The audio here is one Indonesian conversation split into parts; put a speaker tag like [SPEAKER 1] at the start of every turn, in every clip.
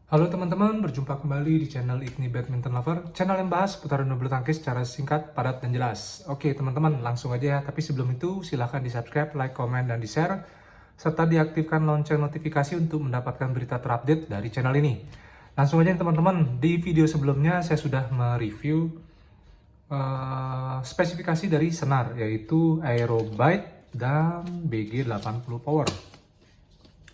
[SPEAKER 1] Halo teman-teman, berjumpa kembali di channel Igni Badminton Lover, channel yang bahas putaran bulu tangkis secara singkat, padat, dan jelas. Oke teman-teman, langsung aja ya. Tapi sebelum itu, silahkan di subscribe, like, komen, dan di share, serta diaktifkan lonceng notifikasi untuk mendapatkan berita terupdate dari channel ini. Langsung aja teman-teman, di video sebelumnya saya sudah mereview spesifikasi dari senar, yaitu Aerobyte dan BG80 Power.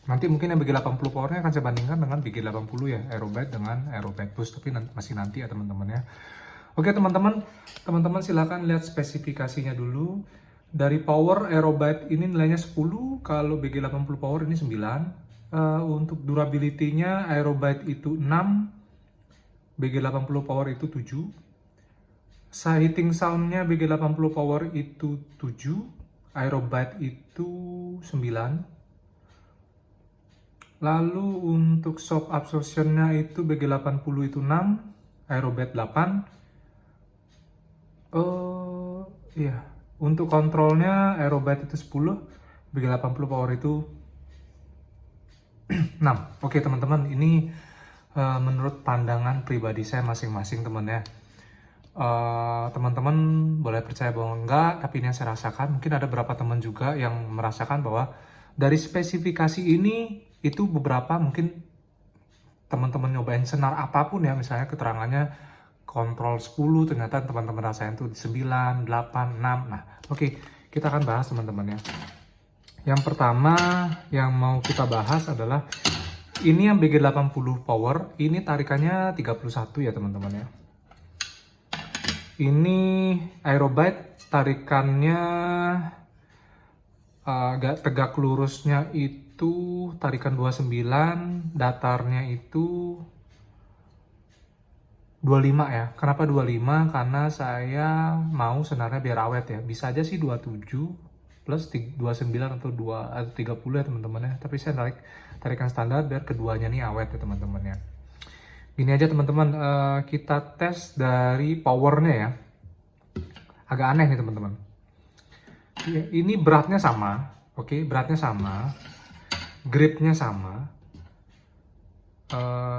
[SPEAKER 1] Nanti mungkin yang BG80 powernya akan saya bandingkan dengan BG80 ya, Aerobyte dengan Aerobyte Boost, tapi masih nanti ya teman-teman ya. Oke teman-teman silahkan lihat spesifikasinya dulu. Dari power Aerobyte ini nilainya 10, kalau BG80 power ini 9. Untuk durability-nya Aerobyte itu 6, BG80 power itu 7. Hitting sound-nya BG80 power itu 7, Aerobyte itu 9. Lalu untuk shock absorption-nya itu BG80 itu 6, Aerobyte 8. Iya, untuk kontrolnya Aerobyte itu 10, BG80 power itu 6. Oke teman-teman, ini menurut pandangan pribadi saya masing-masing teman ya. Teman-teman boleh percaya bahwa enggak, tapi ini yang saya rasakan. Mungkin ada beberapa teman juga yang merasakan bahwa dari spesifikasi ini itu beberapa mungkin teman-teman nyobain senar apapun ya, misalnya keterangannya kontrol 10, ternyata teman-teman rasain tuh 9, 8, 6. Nah, oke, kita akan bahas teman-teman ya. Yang pertama yang mau kita bahas adalah ini yang BG80 Power, ini tarikannya 31 ya teman-teman ya. Ini Aerobyte tarikannya agak tegak lurusnya itu tarikan 29, datarnya itu 25 ya. Kenapa 25? Karena saya mau senarnya biar awet ya. Bisa aja sih 27 plus 29 atau 30 ya teman-teman ya. Tapi saya tarikan standar biar keduanya nih awet ya teman-teman ya. Gini aja teman-teman, kita tes dari powernya ya. Agak aneh nih teman-teman. Ini beratnya sama, oke, beratnya sama, gripnya sama,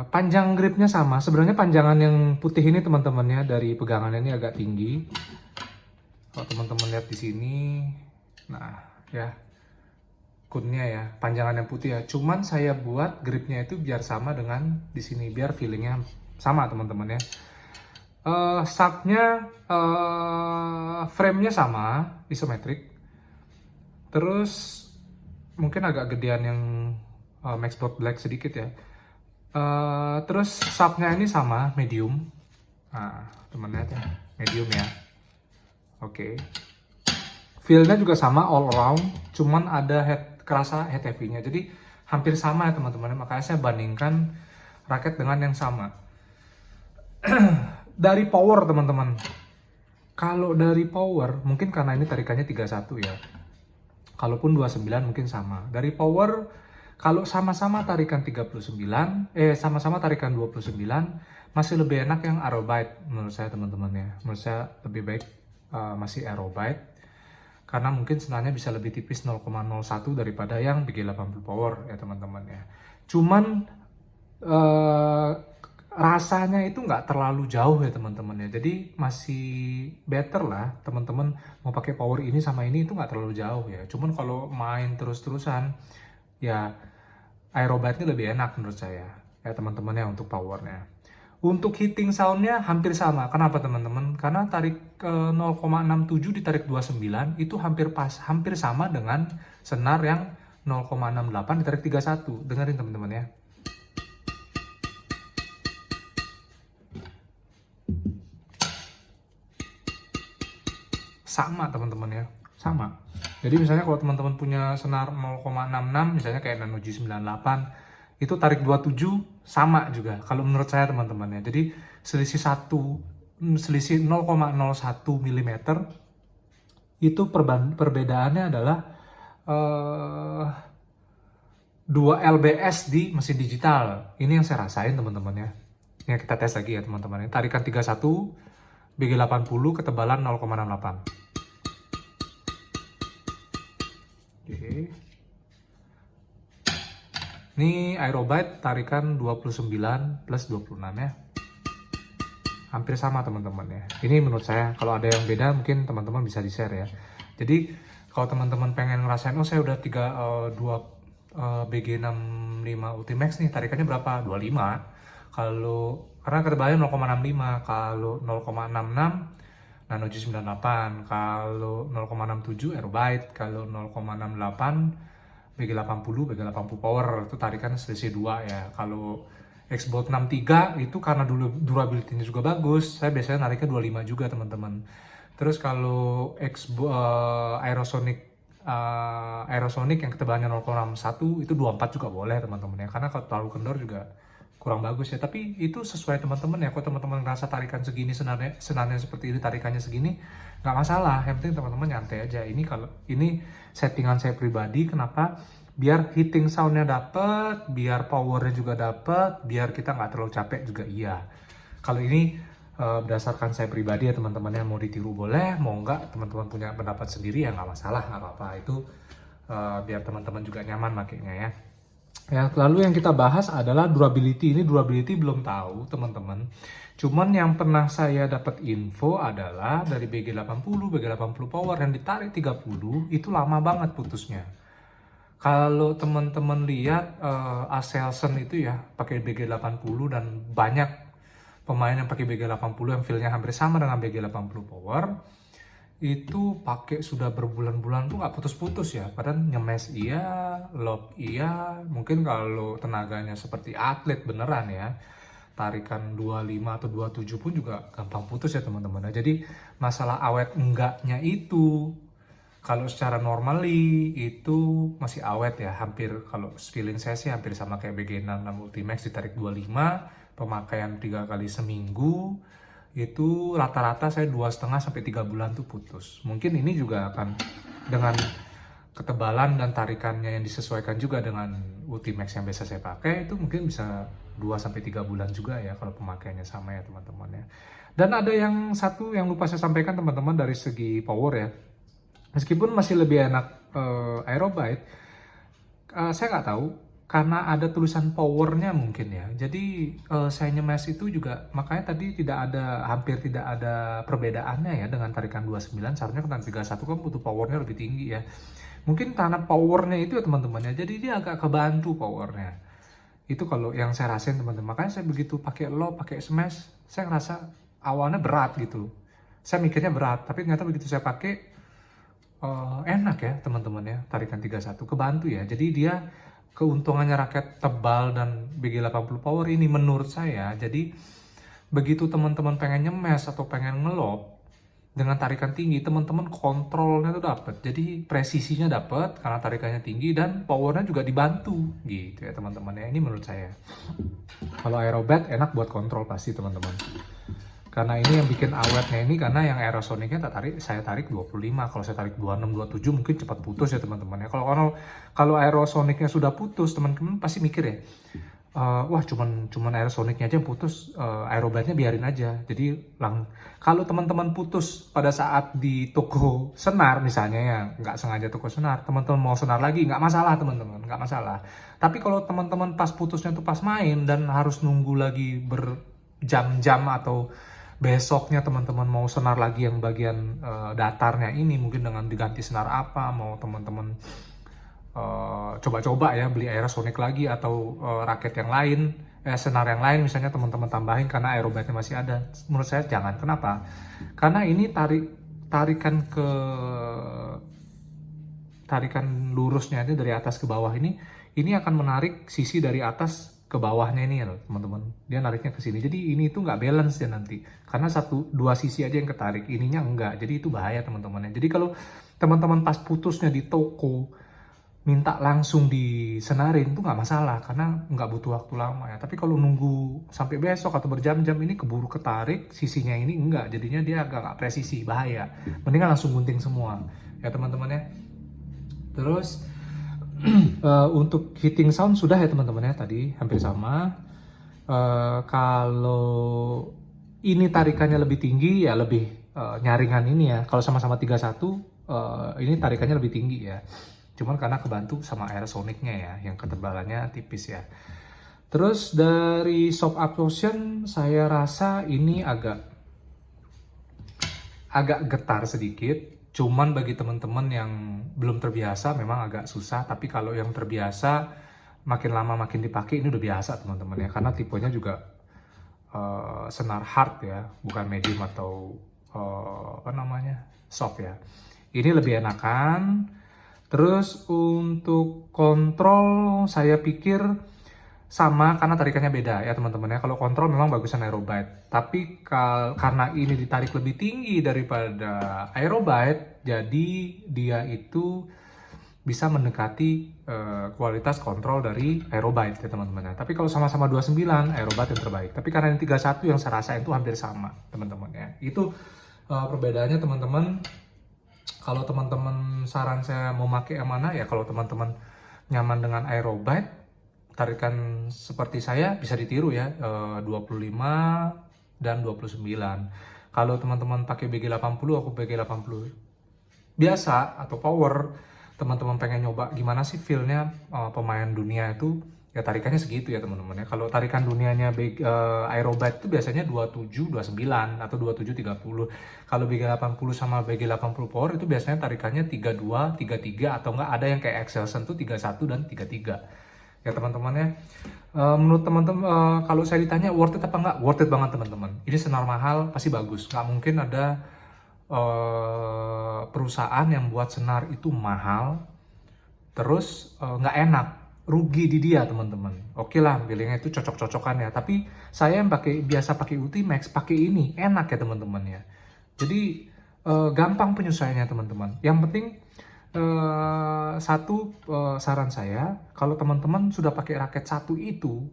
[SPEAKER 1] panjang gripnya sama. Sebenarnya panjangan yang putih ini teman-teman ya, dari pegangannya ini agak tinggi. Kalau teman-teman lihat di sini, nah ya, kunnya ya, panjangan yang putih ya. Cuman saya buat gripnya itu biar sama dengan di sini, biar feelingnya sama teman-teman ya. Shaftnya, frame-nya sama, isometrik. Terus mungkin agak gedean yang Max Block Black sedikit ya. Terus shaftnya ini sama, medium. Nah, teman lihat ya, medium ya. Oke. Feel-nya juga sama, all around. Cuman ada kerasa head heavy-nya. Jadi hampir sama ya teman-teman. Makanya saya bandingkan raket dengan yang sama. Dari power teman-teman. Kalau dari power, mungkin karena ini tarikannya 31 ya. Kalaupun 29 mungkin sama. Dari power, kalau sama-sama tarikan 39, sama-sama tarikan 29, masih lebih enak yang Aerobyte menurut saya teman-teman ya. Menurut saya lebih baik masih Aerobyte. Karena mungkin senarnya bisa lebih tipis 0,01 daripada yang BG80 Power ya teman-teman ya. Cuman rasanya itu nggak terlalu jauh ya teman-teman ya. Jadi masih better lah teman-teman mau pakai power ini sama ini, itu nggak terlalu jauh ya. Cuman kalau main terus-terusan ya Aerobyte ini lebih enak menurut saya ya teman-teman ya untuk powernya. Untuk hitting soundnya hampir sama. Kenapa teman-teman? Karena tarik 0,67 ditarik 29 itu hampir sama dengan senar yang 0,68 ditarik 31. Dengerin teman-teman ya. Sama teman-teman ya, sama. Jadi misalnya kalau teman-teman punya senar 0,66 misalnya kayak Nano G98 itu tarik 27 sama juga kalau menurut saya teman-teman ya. Jadi selisih 0,01 mm itu perbedaannya adalah 2 lbs di mesin digital. Ini yang saya rasain teman-teman ya. Ini kita tes lagi ya teman-teman ya. Tarikan 31 BG80 ketebalan 0,68. Oke. Ini Aerobite tarikan 29 plus 26 ya. Hampir sama teman-teman ya. Ini menurut saya, kalau ada yang beda mungkin teman-teman bisa di-share ya. Jadi kalau teman-teman pengen ngerasain, oh saya udah 2 BG65 Ultimax nih, tarikannya berapa? 25. Kalau karena ketebalannya 0,65, kalau 0,66 Nano G98, kalau 0,67 Aerobite, kalau 0,68 BG80 Power, itu tarikan selisih 2 ya. Kalau Xbox 63 itu karena dulu durability-nya juga bagus, saya biasanya nariknya 25 juga teman-teman. Terus kalau Aerosonic yang ketebalannya 0,61 itu 24 juga boleh teman-teman ya, karena kalau terlalu kendor juga kurang bagus ya. Tapi itu sesuai teman-teman ya, kalau teman-teman ngerasa tarikan segini, senarnya seperti ini, tarikannya segini, nggak masalah. Yang penting teman-teman nyantai aja. Ini kalau ini settingan saya pribadi, kenapa? Biar hitting soundnya dapet, biar powernya juga dapet, biar kita nggak terlalu capek juga iya. Kalau ini berdasarkan saya pribadi ya teman-teman, yang mau ditiru boleh, mau nggak teman-teman punya pendapat sendiri ya nggak masalah, nggak apa-apa. Itu biar teman-teman juga nyaman makainya ya. Ya, lalu yang kita bahas adalah durability. Ini durability belum tahu teman-teman. Cuman yang pernah saya dapat info adalah dari BG80 Power yang ditarik 30 itu lama banget putusnya. Kalau teman-teman lihat Aselson itu ya pakai BG80 dan banyak pemain yang pakai BG80 yang feel-nya hampir sama dengan BG80 Power itu pakai sudah berbulan-bulan tuh nggak putus-putus ya. Padahal nyemes iya, lock iya, mungkin kalau tenaganya seperti atlet beneran ya, tarikan 25 atau 27 pun juga gampang putus ya teman-teman. Nah, jadi masalah awet enggaknya itu, kalau secara normally itu masih awet ya, hampir kalau feeling saya sih hampir sama kayak BG66 Ultimax ditarik 25, pemakaian 3 kali seminggu, itu rata-rata saya 2,5 sampai 3 bulan tuh putus. Mungkin ini juga akan dengan ketebalan dan tarikannya yang disesuaikan juga dengan Ultimax yang biasa saya pakai, itu mungkin bisa 2 sampai 3 bulan juga ya kalau pemakaiannya sama ya teman-teman ya. Dan ada yang satu yang lupa saya sampaikan teman-teman dari segi power ya. Meskipun masih lebih enak Aerobite, saya nggak tahu karena ada tulisan powernya mungkin ya. Jadi saya nyemes itu juga, makanya tadi hampir tidak ada perbedaannya ya dengan tarikan 29. Seharusnya kan 31 kan butuh powernya lebih tinggi ya. Mungkin karena powernya itu ya teman-teman ya, jadi dia agak kebantu powernya. Itu kalau yang saya rasain teman-teman. Makanya saya begitu pakai low, pakai smash, saya ngerasa awalnya berat gitu. Saya mikirnya berat, tapi ternyata begitu saya pakai enak ya teman-teman ya, tarikan 31 kebantu ya. Jadi dia keuntungannya raket tebal dan BG80 Power ini menurut saya. Jadi begitu teman-teman pengen nyemes atau pengen ngelob dengan tarikan tinggi, teman-teman kontrolnya tuh dapet. Jadi presisinya dapet karena tarikannya tinggi dan powernya juga dibantu gitu ya teman-teman ya. Ini menurut saya. Kalau Aerobite enak buat kontrol pasti teman-teman. Karena ini yang bikin awetnya ini, karena yang Aerosonicnya saya tarik 25. Kalau saya tarik 26, 27 mungkin cepat putus ya teman-teman ya. Kalau Aerosonicnya sudah putus, teman-teman pasti mikir ya, wah cuman Aerosonicnya aja yang putus, Aerobite-nya biarin aja. Jadi kalau teman-teman putus pada saat di toko senar misalnya ya, nggak sengaja toko senar, teman-teman mau senar lagi, nggak masalah teman-teman, nggak masalah. Tapi kalau teman-teman pas putusnya tuh pas main dan harus nunggu lagi berjam-jam, atau besoknya teman-teman mau senar lagi yang bagian datarnya ini, mungkin dengan diganti senar apa, mau teman-teman coba-coba ya beli Aerosonic lagi atau raket yang lain, senar yang lain misalnya teman-teman tambahin karena Aerobite-nya masih ada. Menurut saya jangan. Kenapa? Karena ini tarikan lurusnya ini dari atas ke bawah ini akan menarik sisi dari atas ke bawahnya ini ya teman-teman. Dia nariknya ke sini. Jadi ini itu nggak balance ya nanti. Karena dua sisi aja yang ketarik, ininya enggak. Jadi itu bahaya teman-teman. Jadi kalau teman-teman pas putusnya di toko minta langsung disenarin itu nggak masalah karena nggak butuh waktu lama ya. Tapi kalau nunggu sampai besok atau berjam-jam ini keburu ketarik sisinya ini, enggak. Jadinya dia agak nggak presisi, bahaya. Mendingan langsung gunting semua ya teman-teman ya. Terus untuk hitting sound sudah ya teman-teman ya, tadi hampir sama. Kalau ini tarikannya lebih tinggi ya lebih nyaringan ini ya. Kalau sama-sama 31 ini tarikannya lebih tinggi ya. Cuman karena kebantu sama Aerosonicnya ya, yang ketebalannya tipis ya. Terus dari soft absorption saya rasa ini agak getar sedikit. Cuman bagi teman-teman yang belum terbiasa memang agak susah. Tapi kalau yang terbiasa makin lama makin dipakai ini udah biasa teman-teman ya. Karena tipenya juga senar hard ya, bukan medium atau soft ya. Ini lebih enakan. Terus untuk kontrol saya pikir sama karena tarikannya beda ya teman-teman ya. Kalau kontrol memang bagusan Aerobite. Tapi karena ini ditarik lebih tinggi daripada Aerobite, jadi dia itu bisa mendekati kualitas kontrol dari Aerobite ya teman-teman ya. Tapi kalau sama-sama 29, Aerobite yang terbaik. Tapi karena ini 31 yang saya rasain itu hampir sama teman-teman ya. Itu perbedaannya teman-teman. Kalau teman-teman saran saya mau pakai yang mana ya, kalau teman-teman nyaman dengan Aerobite, tarikan seperti saya bisa ditiru ya, 25 dan 29. Kalau teman-teman pakai BG80, aku BG80 biasa atau power, teman-teman pengen nyoba gimana sih feel-nya pemain dunia itu, ya tarikannya segitu ya teman-teman ya. Kalau tarikan dunianya Aerobite itu biasanya 27, 29 atau 27, 30. Kalau BG80 sama BG80 Power itu biasanya tarikannya 32, 33 atau enggak ada yang kayak Excelsen tuh 31 dan 33. Ya teman-teman ya. Menurut teman-teman kalau saya ditanya worth it apa enggak? Worth it banget teman-teman. Ini senar mahal pasti bagus. Nggak mungkin ada perusahaan yang buat senar itu mahal terus nggak enak. Rugi di dia teman-teman. Oke lah, billingnya itu cocok-cocokan ya. Tapi saya yang biasa pakai Ultimax, pakai ini enak ya teman-teman ya. Jadi gampang penyesuaiannya teman-teman. Yang penting saran saya, kalau teman-teman sudah pakai raket satu itu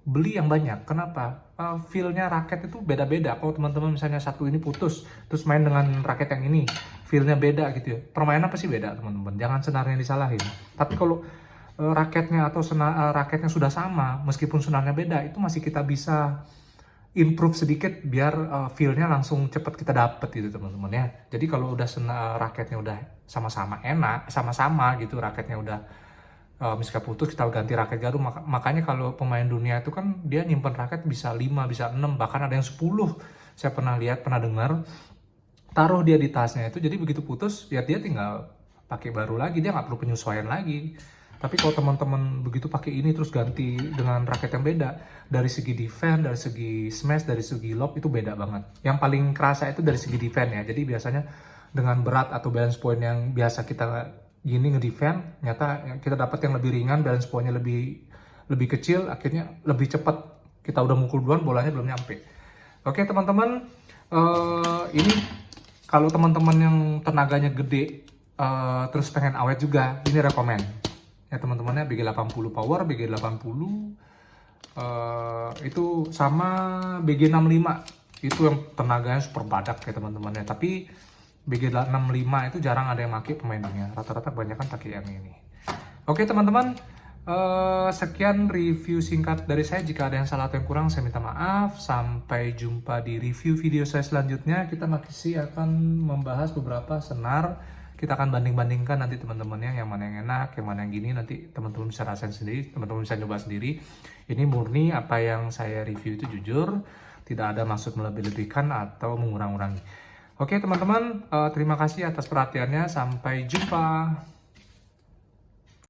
[SPEAKER 1] beli yang banyak. Kenapa? Feel-nya raket itu beda-beda. Kalau teman-teman misalnya satu ini putus, terus main dengan raket yang ini, feel-nya beda gitu ya. Permainan pasti beda teman-teman. Jangan senarnya disalahin. Tapi kalau raketnya atau raketnya sudah sama, meskipun senarnya beda, itu masih kita bisa improve sedikit biar feel-nya langsung cepat kita dapet gitu teman-teman ya. Jadi kalau udah raketnya udah sama-sama enak, sama-sama gitu raketnya udah misalnya putus kita ganti raket baru. Makanya kalau pemain dunia itu kan dia nyimpen raket bisa 5, bisa 6, bahkan ada yang 10. Saya pernah lihat, pernah dengar, taruh dia di tasnya itu, jadi begitu putus ya dia tinggal pakai baru lagi, dia nggak perlu penyesuaian lagi. Tapi kalau teman-teman begitu pakai ini terus ganti dengan raket yang beda, dari segi defense, dari segi smash, dari segi lob itu beda banget. Yang paling kerasa itu dari segi defense ya. Jadi biasanya dengan berat atau balance point yang biasa kita gini ngedefense, nyata kita dapat yang lebih ringan, balance pointnya lebih kecil, akhirnya lebih cepat. Kita udah mukul duluan, bolanya belum nyampe. Oke teman-teman, ini kalau teman-teman yang tenaganya gede terus pengen awet juga, ini rekomend. Ya teman-temannya BG80 Power, BG80 itu sama BG65 itu yang tenaganya super badak ya teman-temannya. Tapi BG65 itu jarang ada yang pakai pemainnya, rata-rata kebanyakan pakai yang ini. Oke teman-teman, sekian review singkat dari saya. Jika ada yang salah atau yang kurang saya minta maaf. Sampai jumpa di review video saya selanjutnya. Kita masih akan membahas beberapa senar. Kita akan banding-bandingkan nanti teman-temannya, yang mana yang enak, yang mana yang gini, nanti teman-teman bisa rasain sendiri, teman-teman bisa coba sendiri. Ini murni apa yang saya review itu jujur, tidak ada maksud melebih-lebihkan atau mengurang-urangi. Oke teman-teman, terima kasih atas perhatiannya, sampai jumpa.